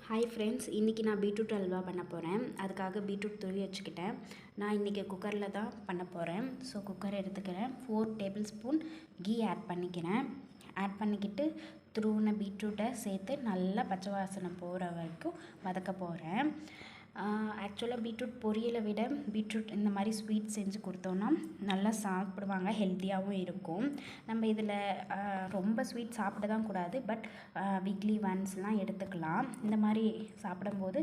Hi friends, இன்றைக்கி நான் beetroot halwa பண்ண போகிறேன். அதுக்காக பீட்ரூட் துருவி வச்சுக்கிட்டேன். நான் இன்றைக்கி குக்கரில் தான் பண்ண போகிறேன். ஸோ குக்கர் எடுத்துக்கிறேன். 4 டேபிள் ஸ்பூன் கீ ஆட் பண்ணிக்கிட்டு துருவின பீட்ரூட்டை சேர்த்து நல்லா பச்சை வாசனை போகிற வரைக்கும் வதக்க போகிறேன். ஆக்சுவலாக பீட்ரூட் பொரியலை விட பீட்ரூட் இந்த மாதிரி ஸ்வீட் செஞ்சு கொடுத்தோன்னா நல்லா சாப்பிடுவாங்க, ஹெல்த்தியாகவும் இருக்கும். நம்ம இதில் ரொம்ப ஸ்வீட் சாப்பிட தான் கூடாது, பட் வீக்லி ஒன்ஸ்லாம் எடுத்துக்கலாம். இந்த மாதிரி சாப்பிடும்போது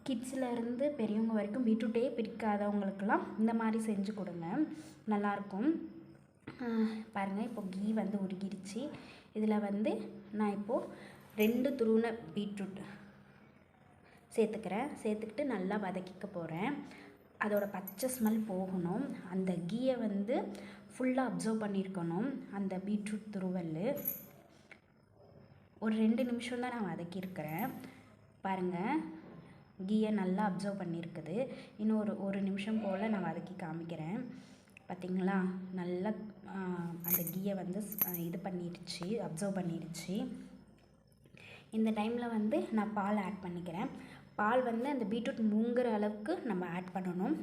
கிட்ஸ்லேருந்து பெரியவங்க வரைக்கும் பீட்ரூட்டே பிடிக்காதவங்களுக்கெல்லாம் இந்த மாதிரி செஞ்சு கொடுங்க, நல்லாயிருக்கும். பாருங்கள், இப்போ கீ உருகிடுச்சு. இதில் நான் இப்போது 2 துருவின பீட்ரூட் சேர்த்துக்கிட்டு நல்லா வதக்கிக்க போகிறேன். அதோட பச்சை ஸ்மெல் போகணும். அந்த கீயை ஃபுல்லாக அப்சர்வ் பண்ணியிருக்கணும் அந்த பீட்ரூட் துருவல். ஒரு 2 நிமிஷம் தான் நான் வதக்கியிருக்கிறேன். பாருங்கள், கீயை நல்லா அப்சர்வ் பண்ணியிருக்குது. இன்னும் ஒரு நிமிஷம் போல் நான் வதக்கி காமிக்கிறேன். பார்த்திங்களா, நல்லா அந்த கீயை இது பண்ணிடுச்சு, அப்சர்வ் பண்ணிடுச்சு. இந்த டைமில் நான் பால் ஆட் பண்ணிக்கிறேன். பால் அந்த பீட்ரூட் முங்குற அளவுக்கு நம்ம ஆட் பண்ணணும்.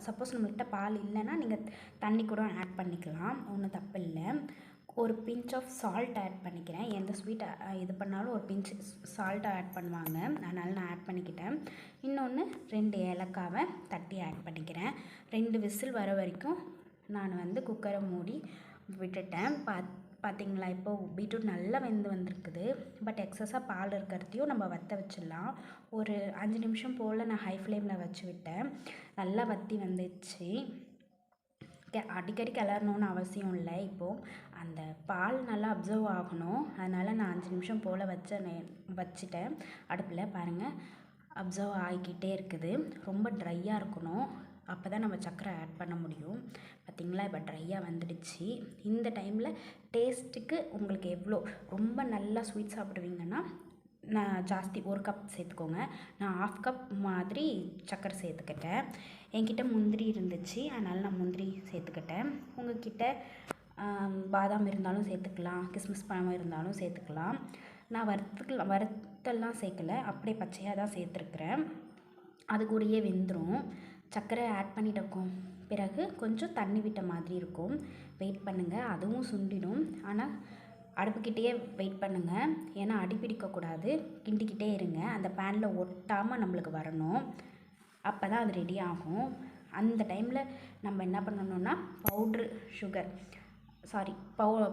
சப்போஸ் நம்மள்கிட்ட பால் இல்லைன்னா நீங்கள் தண்ணி கூட ஆட் பண்ணிக்கலாம், ஒன்றும் தப்பு இல்லை. ஒரு பிஞ்ச் ஆஃப் சால்ட் ஆட் பண்ணிக்கிறேன். எந்த ஸ்வீட் இது பண்ணாலும் ஒரு பிஞ்ச் சால்ட் ஆட் பண்ணுவாங்க, அதனால் நான் ஆட் பண்ணிக்கிட்டேன். இன்னொன்று 2 ஏலக்காவை தட்டி ஆட் பண்ணிக்கிறேன். 2 விசில் வர வரைக்கும் நான் குக்கரை மூடி விட்டுட்டேன். பார்த்திங்களா, இப்போது பீட்ரூட் நல்லா வந்திருக்குது. பட் எக்ஸஸாக பால் இருக்கிறதையும் நம்ம வற்ற வச்சிடலாம். ஒரு 5 நிமிஷம் போல் நான் ஹை ஃப்ளேமில் வச்சு விட்டேன். நல்லா வற்றி வந்துடுச்சு. அடிக்கடி கிளறணுன்னு அவசியம் இல்லை. இப்போது அந்த பால் நல்லா அப்சர்வ் ஆகணும், அதனால் நான் 5 நிமிஷம் போல் வச்சிட்டேன் அடுப்பில். பாருங்கள், அப்சர்வ் ஆகிக்கிட்டே இருக்குது. ரொம்ப ட்ரையாக இருக்கணும், அப்போ தான் நம்ம சர்க்கரை ஆட் பண்ண முடியும். பார்த்திங்களா, இப்போ ட்ரையாக வந்துடுச்சு. இந்த டைமில் டேஸ்ட்டுக்கு உங்களுக்கு எவ்வளோ ரொம்ப நல்லா ஸ்வீட் சாப்பிடுவீங்கன்னா நான் ஜாஸ்தி 1 கப் சேர்த்துக்கோங்க. நான் 1/2 கப் மாதிரி சர்க்கரை சேர்த்துக்கிட்டேன். என்கிட்ட முந்திரி இருந்துச்சு, அதனால் நான் முந்திரி சேர்த்துக்கிட்டேன். உங்கள்கிட்ட பாதாம் இருந்தாலும் சேர்த்துக்கலாம், கிஸ்மிஸ் பழம் இருந்தாலும் சேர்த்துக்கலாம். நான் வறுத்தெல்லாம் சேர்க்கலை, அப்படியே பச்சையாக தான் சேர்த்துருக்குறேன். அது கூடயே வெந்துடும். சர்க்கரை ஆட் பண்ணிட்டோம் பிறகு கொஞ்சம் தண்ணி விட்ட மாதிரி இருக்கும். வெயிட் பண்ணுங்கள், அதுவும் சுண்டிடும். ஆனால் அடுப்புக்கிட்டேயே வெயிட் பண்ணுங்கள், ஏன்னா அடி பிடிக்கக்கூடாது. கிண்டிக்கிட்டே இருங்க, அந்த பேனில் ஒட்டாமல் நம்மளுக்கு வரணும். அப்போ தான் அது ரெடி ஆகும். அந்த டைமில் நம்ம என்ன பண்ணணுன்னா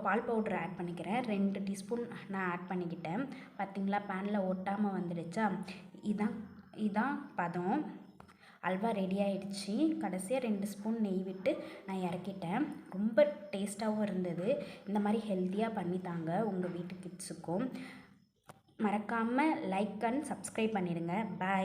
பால் பவுட்ரு ஆட் பண்ணிக்கிறேன். 2 டீஸ்பூன் நான் ஆட் பண்ணிக்கிட்டேன். பார்த்திங்களா, பேனில் ஒட்டாமல் வந்துடுச்சா. இதான் பதம். அல்வா ரெடி ஆகிடுச்சு. கடைசியாக 2 ஸ்பூன் நெய் விட்டு நான் இறக்கிட்டேன். ரொம்ப டேஸ்ட்டாகவும் இருந்தது. இந்த மாதிரி ஹெல்த்தியாக பண்ணித்தாங்க உங்கள் வீட்டு கிட்ஸுக்கும். மறக்காமல் லைக் அண்ட் சப்ஸ்கிரைப் பண்ணிடுங்க. பாய்.